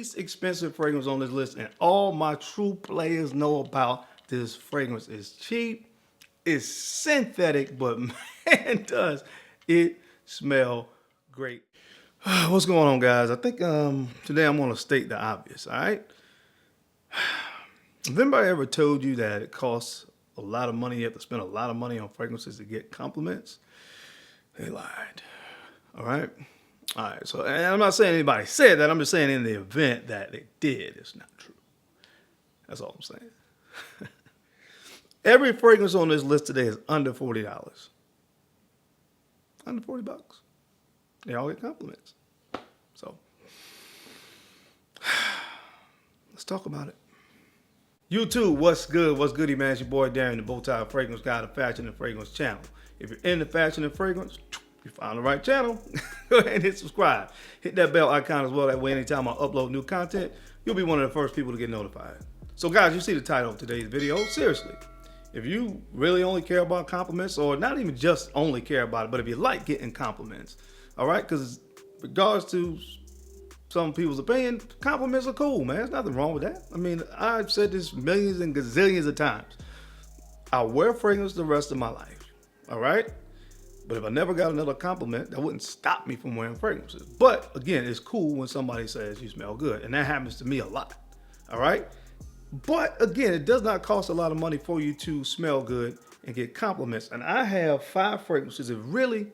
least expensive fragrance on this list, and all my true players know about this fragrance. Is cheap, it's synthetic, but man, does it smell great. What's going on, guys? I think today I'm going to state the obvious, all right? If anybody ever told you that it costs a lot of money, you have to spend a lot of money on fragrances to get compliments, they lied, all right? All right, so and I'm not saying anybody said that. I'm just saying in the event that they did, it's not true. That's all I'm saying. Every fragrance on this list today is under $40. Under 40 bucks. They all get compliments. So, let's talk about it. YouTube, what's good? What's goody, man? It's your boy Darren, the Bowtie Fragrance Guy, the Fashion and Fragrance channel. If you're into fashion and fragrance, you found the right channel. Go ahead and hit subscribe. Hit that bell icon as well. That way, anytime I upload new content, you'll be one of the first people to get notified. So, guys, you see the title of today's video. Seriously, if you really only care about compliments, or not even just only care about it, but if you like getting compliments, all right? Because regards to some people's opinion, compliments are cool, man. There's nothing wrong with that. I mean, I've said this millions and gazillions of times. I wear fragrance the rest of my life, all right? But if I never got another compliment, that wouldn't stop me from wearing fragrances. But again, it's cool when somebody says you smell good, and that happens to me a lot, all right? But again, it does not cost a lot of money for you to smell good and get compliments. And I have 5 fragrances. If really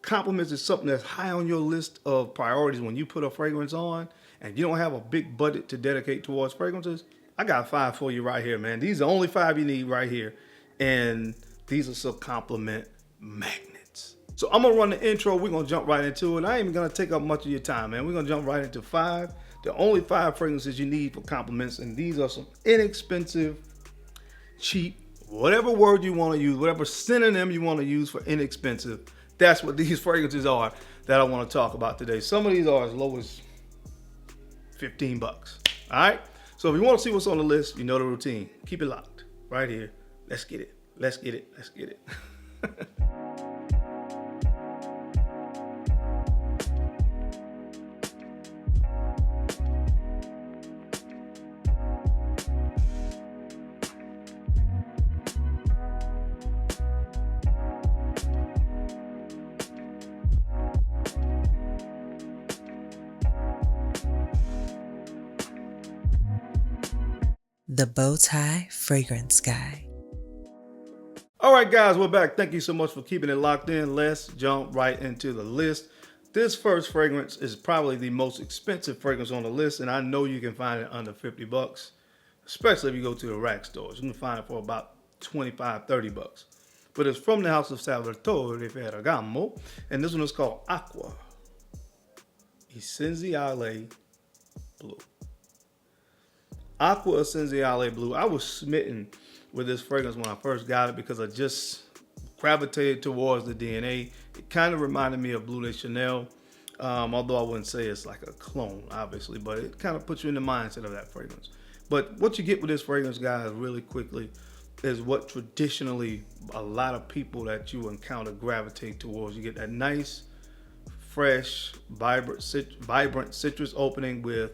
compliments is something that's high on your list of priorities when you put a fragrance on and you don't have a big budget to dedicate towards fragrances, I got 5 for you right here, man. These are the only 5 you need right here. And these are some compliment magnets. So I'm going to run the intro. We're going to jump right into it. I ain't even going to take up much of your time, man. We're going to jump right into 5. The only 5 fragrances you need for compliments. And these are some inexpensive, cheap, whatever word you want to use, whatever synonym you want to use for inexpensive. That's what these fragrances are that I want to talk about today. Some of these are as low as 15 bucks. All right. So if you want to see what's on the list, you know the routine. Keep it locked right here. Let's get it. Let's get it. Let's get it. The Bowtie Fragrance Guy. All right, guys, we're back. Thank you so much for keeping it locked in. Let's jump right into the list. This first fragrance is probably the most expensive fragrance on the list, and I know you can find it under 50 bucks, especially if you go to the rack stores. You can find it for about 25, 30 bucks. But it's from the house of Salvatore Ferragamo, and this one is called Acqua Essenziale Blue. Aqua Essenziale Blue. I was smitten with this fragrance when I first got it because I just gravitated towards the DNA. It kind of reminded me of Bleu de Chanel, although I wouldn't say it's like a clone, obviously, but it kind of puts you in the mindset of that fragrance. But what you get with this fragrance, guys, really quickly, is what traditionally a lot of people that you encounter gravitate towards. You get that nice, fresh, vibrant citrus opening with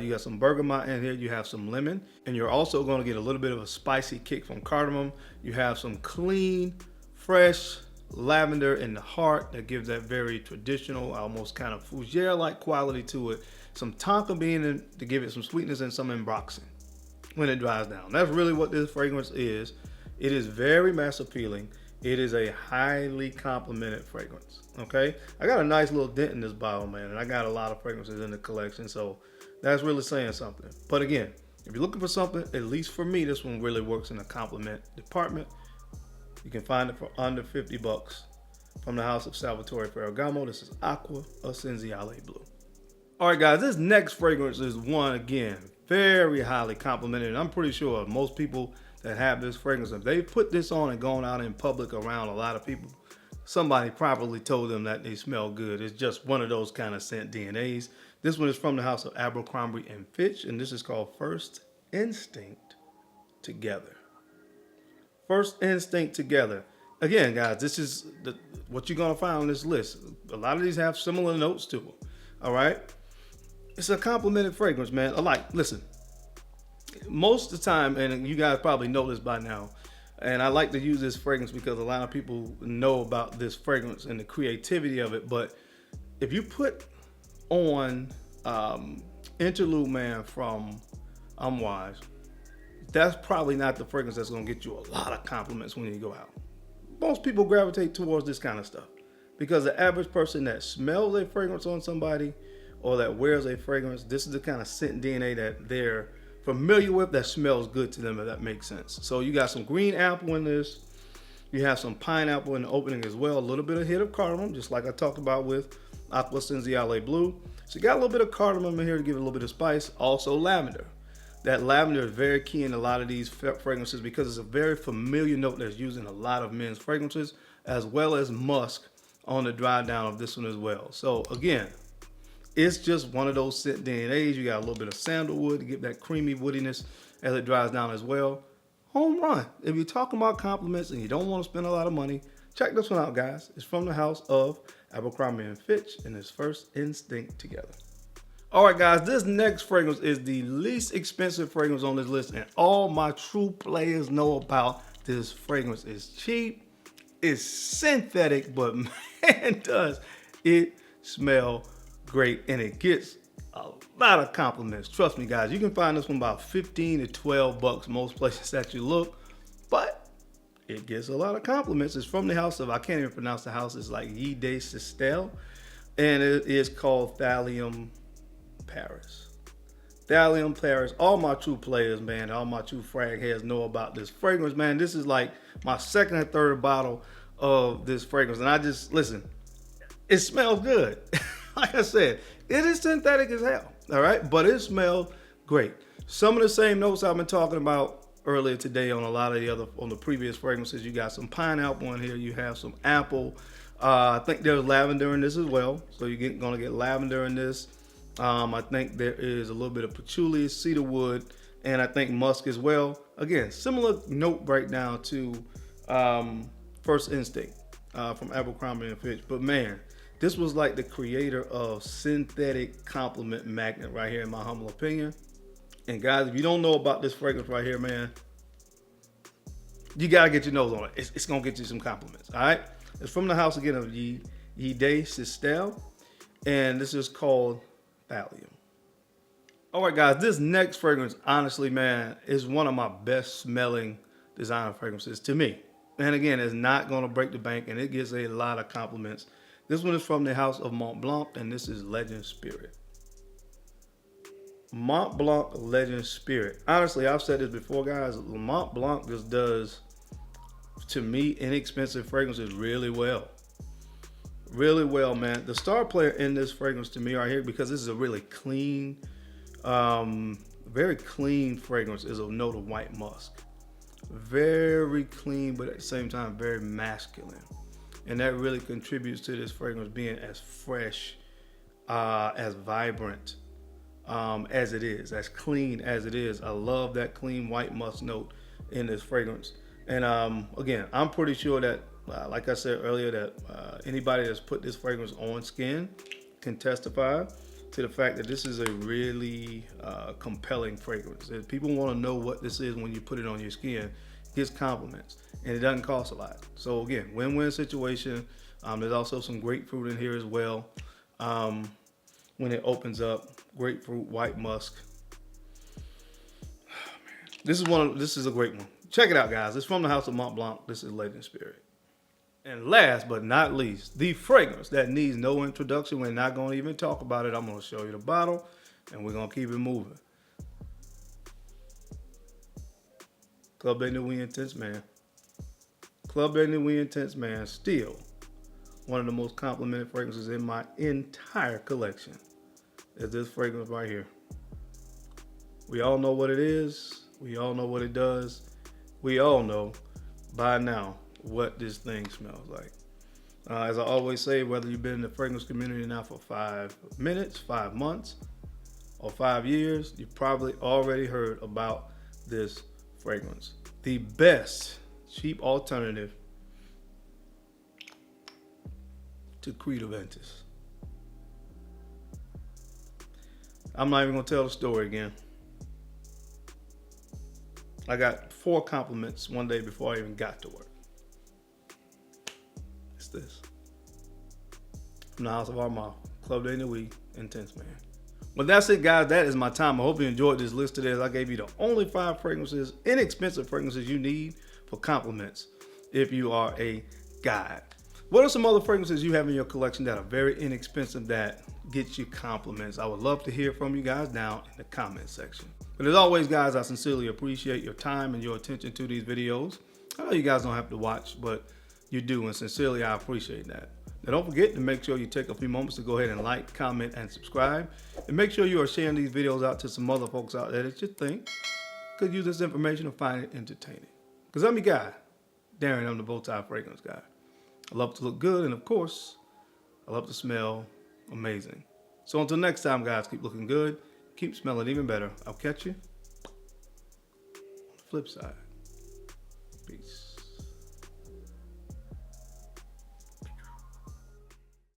you got some bergamot in here, you have some lemon, and you're also going to get a little bit of a spicy kick from cardamom. You have some clean, fresh lavender in the heart that gives that very traditional, almost kind of fougere-like quality to it. Some tonka bean to give it some sweetness, and some ambroxan when it dries down. That's really what this fragrance is. It is very mass appealing. It is a highly complimented fragrance, okay? I got a nice little dent in this bottle, man, and I got a lot of fragrances in the collection, so that's really saying something. But again, if you're looking for something, at least for me, this one really works in the compliment department. You can find it for under 50 bucks from the house of Salvatore Ferragamo. This is Acqua Essenziale Blue. All right, guys, this next fragrance is one, again, very highly complimented. And I'm pretty sure most people that have this fragrance, if they put this on and gone out in public around a lot of people, somebody probably told them that they smell good. It's just one of those kind of scent DNAs. This one is from the house of Abercrombie and Fitch, and this is called First Instinct Together. First Instinct Together. Again, guys, this is what you're going to find on this list. A lot of these have similar notes to them, all right? It's a complimented fragrance, man. Like, listen, most of the time, and you guys probably know this by now, and I like to use this fragrance because a lot of people know about this fragrance and the creativity of it. But if you put on Interlude Man from Wise, that's probably not the fragrance that's going to get you a lot of compliments when you go out. Most people gravitate towards this kind of stuff because the average person that smells a fragrance on somebody or that wears a fragrance, this is the kind of scent DNA that they're familiar with that smells good to them, if that makes sense. So you got some green apple in this. You have some pineapple in the opening as well. A little bit of hit of cardamom, just like I talked about with Aqua Blue. So you got a little bit of cardamom in here to give it a little bit of spice. Also lavender. That lavender is very key in a lot of these fragrances because it's a very familiar note that's used in a lot of men's fragrances, as well as musk on the dry down of this one as well. So again, it's just one of those scent DNAs. You got a little bit of sandalwood to get that creamy woodiness as it dries down as well. Home run. If you're talking about compliments and you don't want to spend a lot of money, check this one out, guys. It's from the house of Abercrombie & Fitch and it's First Instinct Together. All right, guys, this next fragrance is the least expensive fragrance on this list, and all my true players know about this fragrance. It's cheap, it's synthetic, but man, does it smell great, and it gets a lot of compliments. Trust me, guys, you can find this one about 15 to 12 bucks most places that you look, but it gets a lot of compliments. It's from the house of, I can't even pronounce the house, it's like Ye de Sistel, and it is called Thallium Paris. Thallium Paris. All my true players, man, all my true frag heads know about this fragrance, man. This is like my second or third bottle of this fragrance, and I just, listen, it smells good. Like I said, it is synthetic as hell, all right? But it smells great. Some of the same notes I've been talking about earlier today on a lot of the other, on the previous fragrances. You got some pineapple in here. You have some apple. I think there's lavender in this as well. So you're going to get lavender in this. I think there is a little bit of patchouli, cedarwood, and I think musk as well. Again, similar note breakdown to First Instinct from Abercrombie & Fitch. But man, this was like the creator of synthetic compliment magnet right here, in my humble opinion. And guys, if you don't know about this fragrance right here, man, you got to get your nose on it. It's going to get you some compliments, all right? It's from the house again of Ye de Sistel, and this is called Thallium. All right, guys, this next fragrance, honestly, man, is one of my best smelling designer fragrances to me. And again, it's not going to break the bank, and it gets a lot of compliments. This one is from the house of Mont Blanc, and this is Legend Spirit. Mont Blanc Legend Spirit. Honestly, I've said this before, guys. Mont Blanc just does, to me, inexpensive fragrances really well. Really well, man. The star player in this fragrance to me right here, because this is a really clean, very clean fragrance, is a note of white musk. Very clean, but at the same time, very masculine. And that really contributes to this fragrance being as fresh, as vibrant as it is, as clean as it is. I love that clean white musk note in this fragrance. And again, I'm pretty sure that, like I said earlier, that anybody that's put this fragrance on skin can testify to the fact that this is a really compelling fragrance. If people want to know what this is when you put it on your skin, it gets compliments, and it doesn't cost a lot. So again, win-win situation. There's also some grapefruit in here as well. When it opens up, grapefruit, white musk. Oh, man. This is a great one. Check it out, guys. It's from the house of Mont Blanc. This is Legend Spirit. And last but not least, the fragrance that needs no introduction. We're not going to even talk about it. I'm going to show you the bottle, and we're going to keep it moving. Club de Nuit Intense Man. Club de Nuit Intense Man, still one of the most complimented fragrances in my entire collection is this fragrance right here. We all know what it is. We all know what it does. We all know by now what this thing smells like. As I always say, whether you've been in the fragrance community now for 5 minutes, 5 months, or 5 years, you've probably already heard about this fragrance. The best cheap alternative to Creed Aventus. I'm not even gonna tell the story again. I got 4 compliments one day before I even got to work. It's this. From the House of Armand, Club de Nuit, Intense Man. Well, that's it, guys. That is my time. I hope you enjoyed this list today, as I gave you the only 5 fragrances, inexpensive fragrances you need for compliments if you are a guy. What are some other fragrances you have in your collection that are very inexpensive that get you compliments? I would love to hear from you guys down in the comment section. But as always, guys, I sincerely appreciate your time and your attention to these videos. I know you guys don't have to watch, but you do, and sincerely, I appreciate that. Now, don't forget to make sure you take a few moments to go ahead and like, comment, and subscribe. And make sure you are sharing these videos out to some other folks out there that you think could use this information and find it entertaining. Because I'm your guy, Darren. I'm the Bowtie Fragrance Guy. I love to look good, and of course, I love to smell amazing. So until next time, guys, keep looking good, keep smelling even better. I'll catch you on the flip side. Peace.